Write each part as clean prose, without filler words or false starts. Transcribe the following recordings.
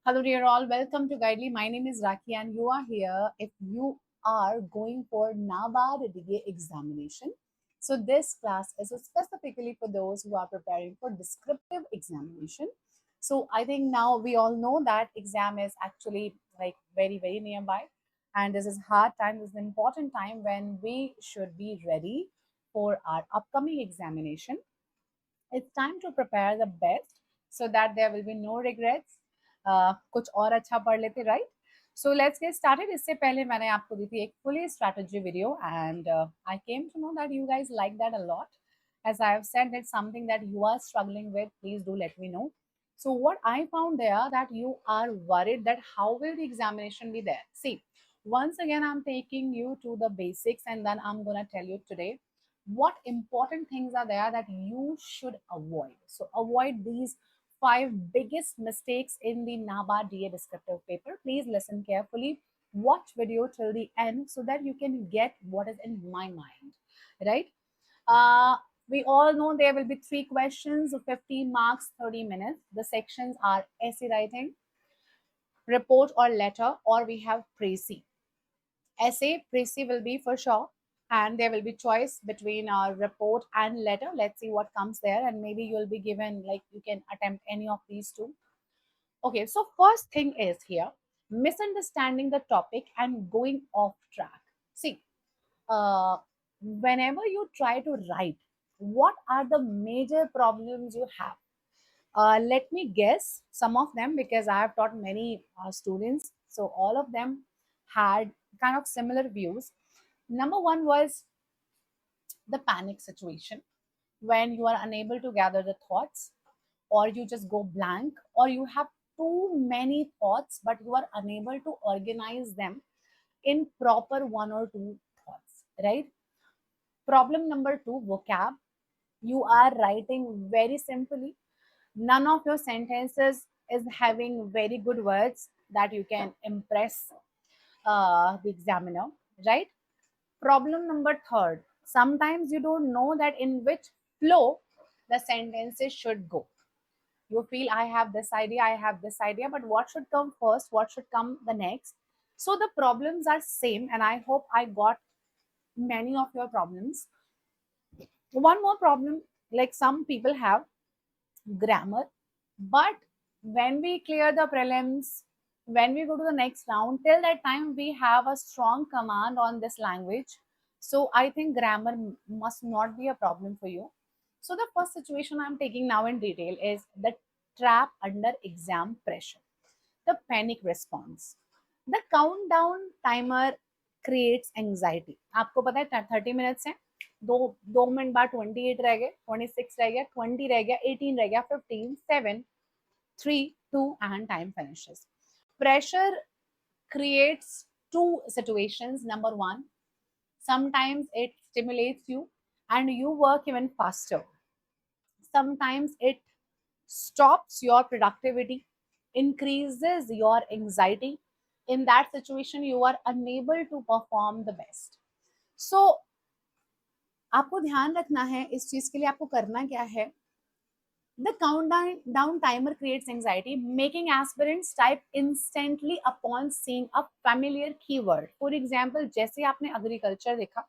Hello, dear all. Welcome to Guidely. My name is Rakhi, and you are here if you are going for NABARD DA examination. So, this class is specifically for those who are preparing for descriptive examination. So, I think now we all know that exam is actually like very nearby, and this is hard time. This is an important time when we should be ready for our upcoming examination. It's time to prepare the best so that there will be no regrets. कुछ और अच्छा पढ़ लेते, right? So let's get started. इससे पहले मैंने आपको दी थी एक fully strategy video and I came to know that you guys like that a lot. As I have said, that's something that you are struggling with. Please do let me know. So what I found there that you are worried that how will the examination be there. See, once again I'm taking you to the basics and then I'm gonna tell you today what important things are there that you should avoid. So avoid these 5 biggest mistakes in the NABARD DA descriptive paper. Please listen carefully. Watch video till the end so that you can get what is in my mind, right? Uh, we all know there will be 3 questions, 15 marks, 30 minutes. The sections are essay writing, report or letter, or we have Précis. Essay, Précis will be for sure, and there will be choice between report and letter. Let's see what comes there, and maybe you'll be given like you can attempt any of these two. Okay, so first thing is here misunderstanding the topic and going off track. See, whenever you try to write, what are the major problems you have? Let me guess some of them because I have taught many students. So all of them had kind of similar views. Number one was the panic situation when you are unable to gather the thoughts, or you just go blank, or you have too many thoughts but you are unable to organize them in proper one or two thoughts, right? Problem number two, vocab. You are writing very simply. None of your sentences is having very good words that you can impress the examiner, right? Problem number third, sometimes you don't know that in which flow the sentences should go. You feel I have this idea, I have this idea, but what should come first, what should come the next? So the problems are same, and I hope I got many of your problems. One more problem, like some people have grammar, but when we clear the prelims, when we go to the next round, till that time we have a strong command on this language. So I think grammar must not be a problem for you. So the first situation I'm taking now in detail is the trap under exam pressure, the panic response. The countdown timer creates anxiety. आपको पता है 30 minutes हैं, दो minute बाद 28 रह गए, 26 रह गया, 20 रह गया, 18 रह गया, 15, 7, 3, 2 and time finishes. Pressure creates two situations. Number one, sometimes it stimulates you and you work even faster. Sometimes it stops your productivity, increases your anxiety. In that situation, you are unable to perform the best. So, आपको ध्यान रखना है इस चीज के लिए आपको करना क्या है. The countdown timer creates anxiety, making aspirants type instantly upon seeing a familiar keyword. For example, जैसे आपने agriculture देखा,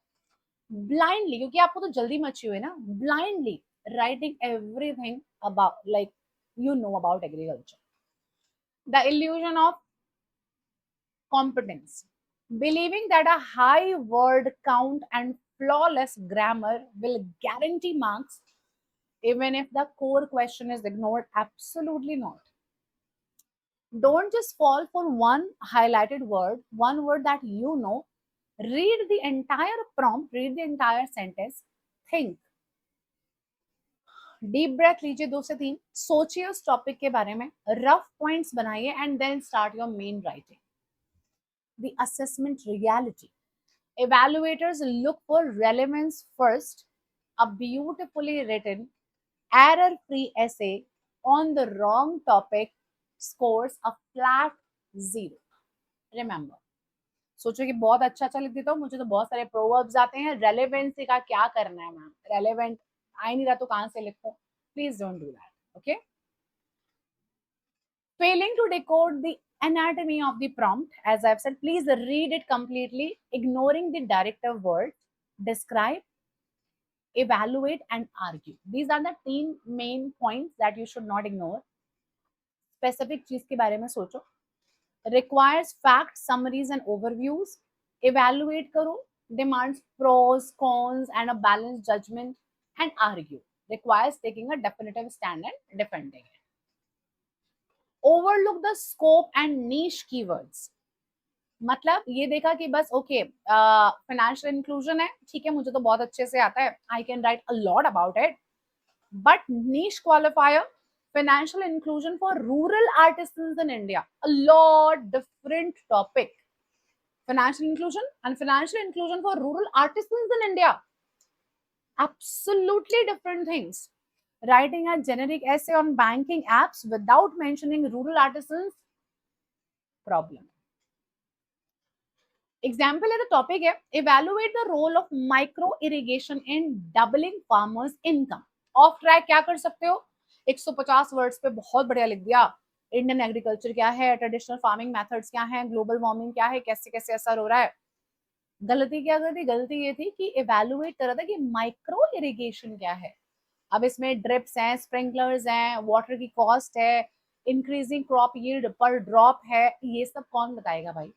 blindly, क्योंकि आपको तो जल्दी मची हुई है ना, blindly writing everything about like you know about agriculture. The illusion of competence, believing that a high word count and flawless grammar will guarantee marks even if the core question is ignored. Absolutely not. Don't just fall for one highlighted word, one word that you know. Read the entire prompt, read the entire sentence, think. Deep breath लीजिए 2 से 3, सोचिए उस topic के बारे में, rough points बनाइए and then start your main writing. The assessment reality. Evaluators look for relevance first. A beautifully written, error-free essay on the wrong topic scores a flat 0. Remember. सोचो कि बहुत अच्छा लिख देता हूँ, मुझे तो बहुत सारे प्रोवर्ब्स आते हैं, रेलेवेंसी का क्या करना है मैम, रेलेवेंट आ ही नहीं रहा तो कहाँ से लिखूं. Please don't do that. Okay. Failing to decode the anatomy of the prompt, as I've said, please read it completely, ignoring the directive word, describe, evaluate, and argue. These are the 3 main points that you should not ignore. Specific चीज के बारे में सोचो. Requires facts, summaries, and overviews. Evaluate करो. Demands pros, cons, and a balanced judgment. And argue. Requires taking a definitive stand and defending it. Overlook the scope and niche keywords. मतलब ये देखा कि बस ओके फाइनेंशियल इंक्लूजन है, ठीक है, मुझे तो बहुत अच्छे से आता है, I can write a lot about it, but niche qualifier financial inclusion for rural artisans in India, a lot different topic. Financial inclusion and financial inclusion for rural artisans in India, absolutely different things. Writing a generic essay on banking apps without mentioning rural artisans, problem. Example है, the topic है evaluate the role of micro irrigation in doubling farmers income. Off track क्या कर सकते हो, 150 words पे बहुत बढ़िया लिख दिया, इंडियन एग्रीकल्चर क्या है, ट्रेडिशनल फार्मिंग मेथड्स क्या है, ग्लोबल वार्मिंग क्या है, कैसे कैसे असर हो रहा है. गलती क्या कर दी, गलती ये थी कि इवेलुएट कर रहा था कि माइक्रो इरिगेशन क्या है. अब इसमें ड्रिप्स हैं, स्प्रिंकलर्स हैं, वाटर की कॉस्ट है, इंक्रीजिंग क्रॉप यील्ड पर ड्रॉप है, ये सब कौन बताएगा भाई.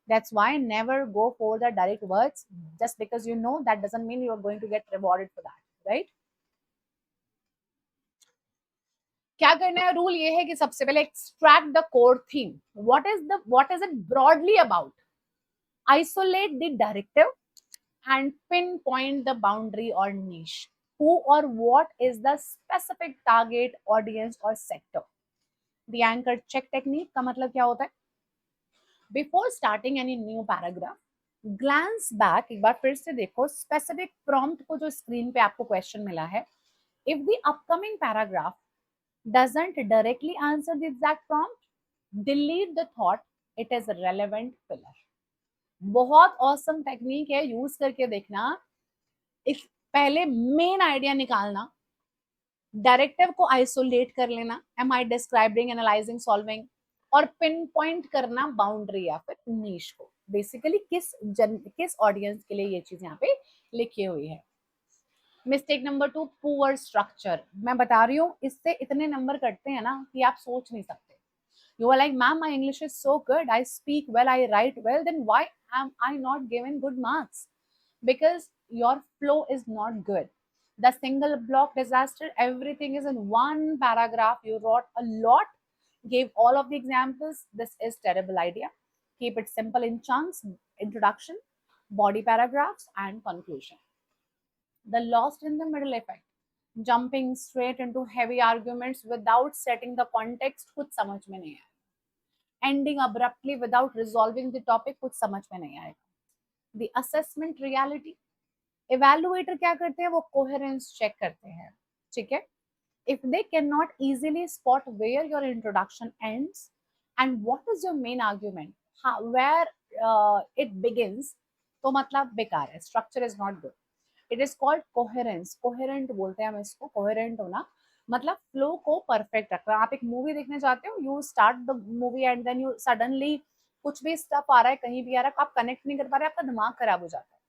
That's why never go for the direct words. Just because you know, that doesn't mean you are going to get rewarded for that, right? क्या करना है, रूल ये है कि सबसे पहले extract the core theme. What is it broadly about? Isolate the directive and pinpoint the boundary or niche. Who or what is the specific target audience or sector? The anchor check technique का मतलब क्या होता है? Before starting any new paragraph, glance back, एक बार फिर से देखो specific prompt को जो screen पे आपको question मिला है. If the upcoming paragraph doesn't directly answer the exact prompt, delete the thought, it is a relevant filler. बहुत awesome technique है, use करके देखना. इस पहले main idea निकालना, डायरेक्टिव को आइसोलेट कर लेना, एम आई डिस्क्राइबिंग, एनालाइजिंग, सॉल्विंग, और पिन पॉइंट करना बाउंड्री या फिर नीश को. बेसिकली किस ऑडियंस के लिए ये चीज यहाँ पे लिखी हुई है. Mistake number 2, poor structure. मैं बता रही हूँ, इससे इतने नंबर कटते हैं ना कि आप सोच नहीं सकते. You are like, ma'am, my English is so good, I speak well, I write well, then why am I not given good marks? Because your flow is not good. The single block disaster, everything is in one paragraph, you wrote a lot, gave all of the examples. This is terrible idea. Keep it simple in chunks: introduction, body paragraphs, and conclusion. The lost in the middle effect, jumping straight into heavy arguments without setting the context, कुछ समझ में नहीं आया. Ending abruptly without resolving the topic, कुछ समझ में नहीं आएगा. The assessment reality, evaluator क्या करते हैं, वो coherence check करते हैं, ठीक है. If they cannot easily spot where your introduction ends and what is your main argument, where it begins, तो मतलब बेकार है, structure is not good. It is called coherence. Coherent बोलते हैं हम इसको, coherent होना मतलब फ्लो को परफेक्ट रखना. आप एक मूवी देखने जाते हो, you start the movie and then you suddenly कुछ भी स्टफ आ रहा है, कहीं भी आ रहा है, आप कनेक्ट नहीं कर पा रहे, आपका दिमाग खराब हो जाता है.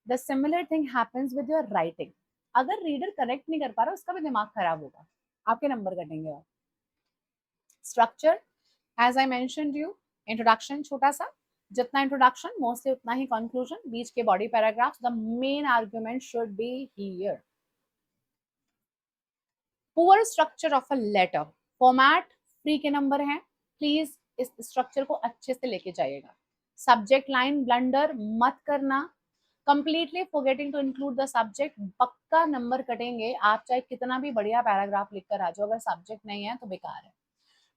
The similar thing happens with your writing. अगर रीडर कनेक्ट नहीं कर पा रहा, उसका भी दिमाग खराब होगा, आपके नंबर कटेंगे. और structure, as I mentioned you, introduction छोटा सा, जितना इंट्रोडक्शन मोस्टली उतना ही कंक्लूजन, बीच के body paragraphs. The main argument should be here. Poor structure of a letter, format free के नंबर हैं, प्लीज इस स्ट्रक्चर को अच्छे से लेके जाइएगा. सब्जेक्ट लाइन ब्लंडर मत करना, completely forgetting to include the subject, पक्का नंबर कटेंगे. आप चाहे कितना भी बढ़िया पैराग्राफ लिखकर आ जाओ, अगर सब्जेक्ट नहीं है तो बेकार है.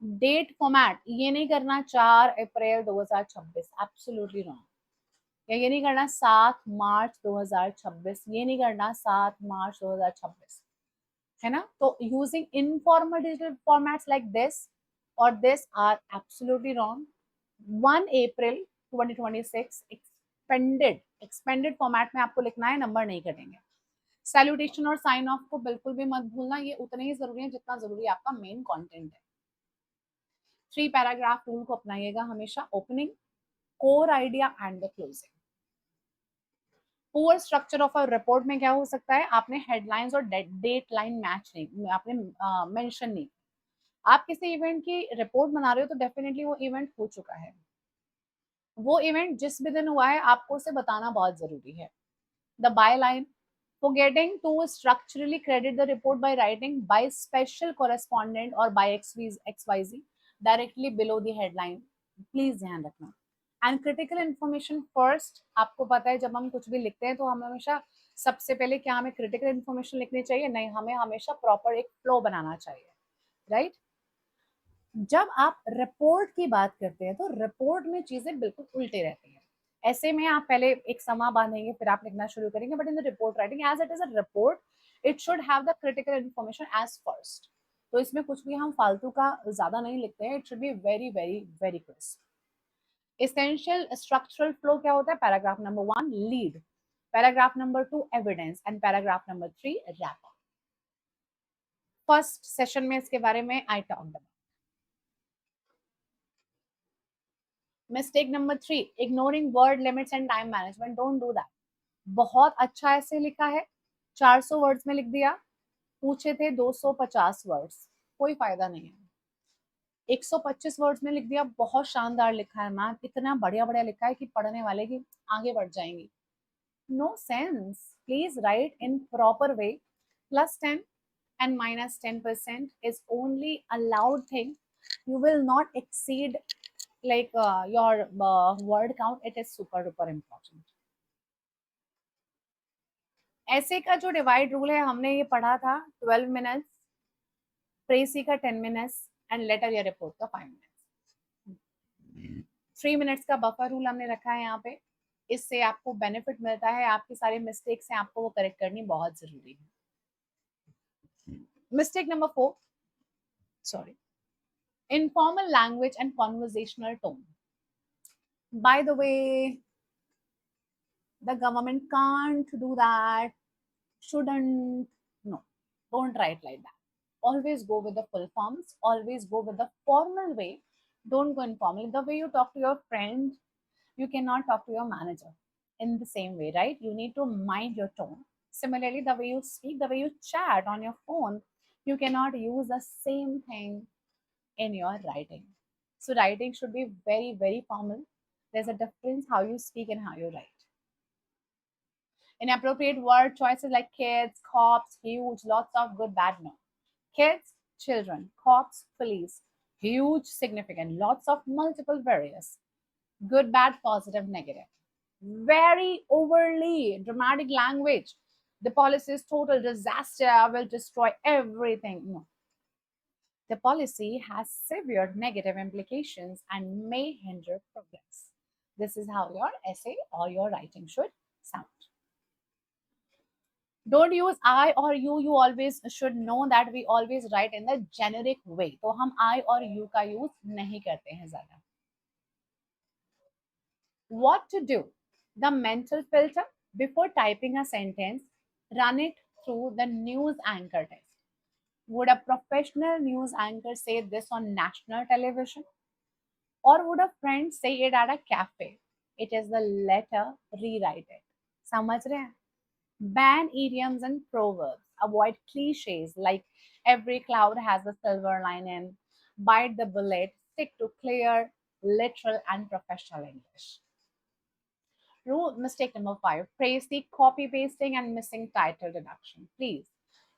डेट फॉर्मेट, ये नहीं करना 4 अप्रैल 2026, एब्सोल्युटली रॉन्ग. या ये नहीं करना 7 मार्च 2026, ये नहीं करना 7 मार्च 2026, है ना. तो using informal digital formats like this और this are absolutely wrong. 1 April 2026 expanded format में आपको लिखना है, नंबर नहीं कटेंगे. सैल्यूटेशन और साइन ऑफ को बिल्कुल भी मत भूलना, ये उतने ही जरूरी है जितना जरूरी आपका मेन कंटेंट है. 3 पैराग्राफ रूल को अपनाइएगा हमेशा, opening, core idea and the closing. Poor structure of a report में क्या हो सकता है, आपने हेडलाइंस और डेट लाइन मैच नहीं, आपने मेंशन नहीं। आप किसी इवेंट की रिपोर्ट बना रहे हो तो डेफिनेटली वो इवेंट हो चुका है, वो इवेंट जिस भी दिन हुआ है आपको उसे बताना बहुत जरूरी है। The by line, forgetting to structurally credit the report by writing by special correspondent or by xyz directly below the headline, please ध्यान रखना। एंड क्रिटिकल इन्फॉर्मेशन फर्स्ट, आपको पता है जब हम कुछ भी लिखते हैं तो हम हमेशा सबसे पहले क्या हमें क्रिटिकल इन्फॉर्मेशन लिखनी चाहिए, नहीं, हमें हमेशा प्रॉपर एक फ्लो बनाना चाहिए, राइट। जब आप रिपोर्ट की बात करते हैं तो रिपोर्ट में चीजें बिल्कुल उल्टे रहती हैं। ऐसे में आप पहले एक समा बांधेंगे फिर आप लिखना शुरू करेंगे, but in the report writing as it is a report, it should have the critical information as first. तो इसमें कुछ भी हम फालतू का ज्यादा नहीं लिखते हैं, it should be very very very crisp. Essential structural flow क्या होता है, paragraph number 1 lead, paragraph number 2 evidence and paragraph number 3 wrap up. First session में इसके बारे में I talked about. Mistake number 3, ignoring word limits and time management, don't do that. बहुत अच्छा ऐसे लिखा है, 400 वर्ड्स में लिख दिया, पूछे थे 250 वर्ड्स, कोई फायदा नहीं है। 125 वर्ड्स में लिख दिया, बहुत शानदार लिखा है मैम, इतना बढ़िया बढ़िया लिखा है कि पढ़ने वाले की आगे बढ़ जाएंगी। No sense, please write in proper way. +10 and -10% is only allowed thing. You will not exceed like your word count. It is super duper important. ऐसे का जो डिवाइड रूल है हमने ये पढ़ा था, 12 मिनट्स, प्रेसी का 10 मिनट्स एंड लेटर या रिपोर्ट का 5 मिनट्स। 3 मिनट्स का बफर रूल हमने रखा है यहाँ पे, इससे आपको बेनिफिट मिलता है, आपकी सारे मिस्टेक्स हैं आपको वो करेक्ट करनी बहुत जरूरी है। Mistake number 4, sorry, informal language and conversational tone. By the way, the government can't do that, shouldn't, no, don't write like that. Always go with the full forms, always go with the formal way, don't go informal. The way you talk to your friend, you cannot talk to your manager in the same way, right? You need to mind your tone. Similarly, the way you speak, the way you chat on your phone, you cannot use the same thing in your writing. So writing should be very, very formal. There's a difference how you speak and how you write. Inappropriate word choices like kids, cops, huge, lots of good, bad, no. Kids, children, cops, police, huge, significant, lots of multiple various, good, bad, positive, negative. Very overly dramatic language. The policy is total disaster, will destroy everything. No. The policy has severe negative implications and may hinder progress. This is how your essay or your writing should sound. Don't use I or you. You always should know that we always write in the generic way. तो हम I और you का use नहीं करते हैं ज़्यादा. What to do? The mental filter before typing a sentence, run it through the news anchor test. Would a professional news anchor say this on national television? Or would a friend say it at a cafe? It is the letter, rewrite it. समझ रहे हैं? Ban idioms and proverbs. Avoid cliches like every cloud has a silver lining. Bite the bullet. Stick to clear, literal, and professional English. Rule mistake number 5. Précis copy pasting and missing title deduction. Please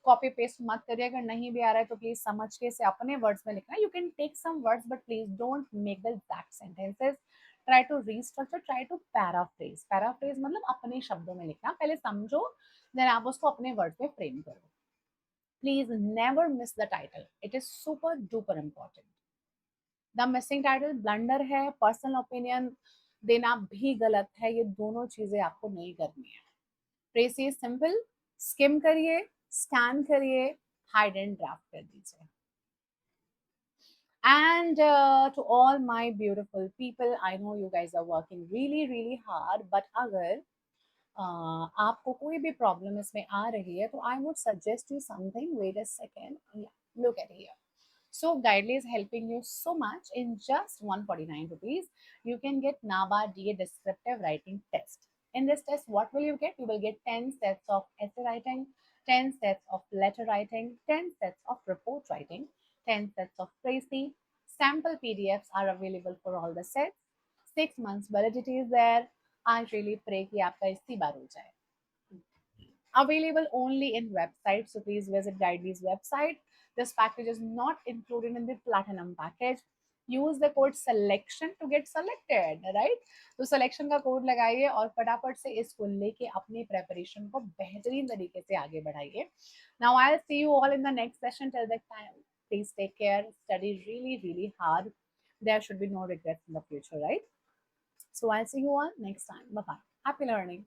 copy paste मत करिए, अगर नहीं भी आ रहा है तो please समझ के इसे अपने वर्ड्स में लिखना. You can take some words but please don't make the exact sentences. Try to restructure, try to paraphrase. Paraphrase मतलब अपने शब्दों में लिखना, पहले समझो देन आप उसको अपने वर्ड में फ्रेम करो. Please never miss the title, it is super duper important. The missing title blunder है, पर्सनल ओपिनियन देना भी गलत है, ये दोनों चीजें आपको नहीं करनी है. प्रेसी सिंपल, स्किम करिए, स्कैन करिए, हाइड एंड ड्राफ्ट कर दीजिए. And to all my beautiful people, I know you guys are working really really hard, but अगर आपको कोई भी प्रॉब्लम इसमें आ रही है तो I would suggest you something. Wait a second, yeah, look at here. So Guidely is helping you so much. In just 149 rupees, you can get NABARD DA Descriptive Writing Test. In this test, what will you get? You will get 10 sets of essay writing, 10 sets of letter writing, 10 sets of report writing, 10 sets of Précis. Sample PDFs are available for all the sets. 6 months validity is there. I really pray कि आपका इसी बार हो जाए. Available only in website, so please visit Guidely's website. This package is not included in the platinum package. Use the code selection to get selected, right? तो selection का code लगाइए और फटाफट से इसको लेके अपनी preparation को बेहतरीन तरीके से आगे बढ़ाइए. Now I'll see you all in the next session. Till that time, please take care. Study really, really hard. There should be no regrets in the future, right? So I'll see you all next time. Bye bye. Happy learning.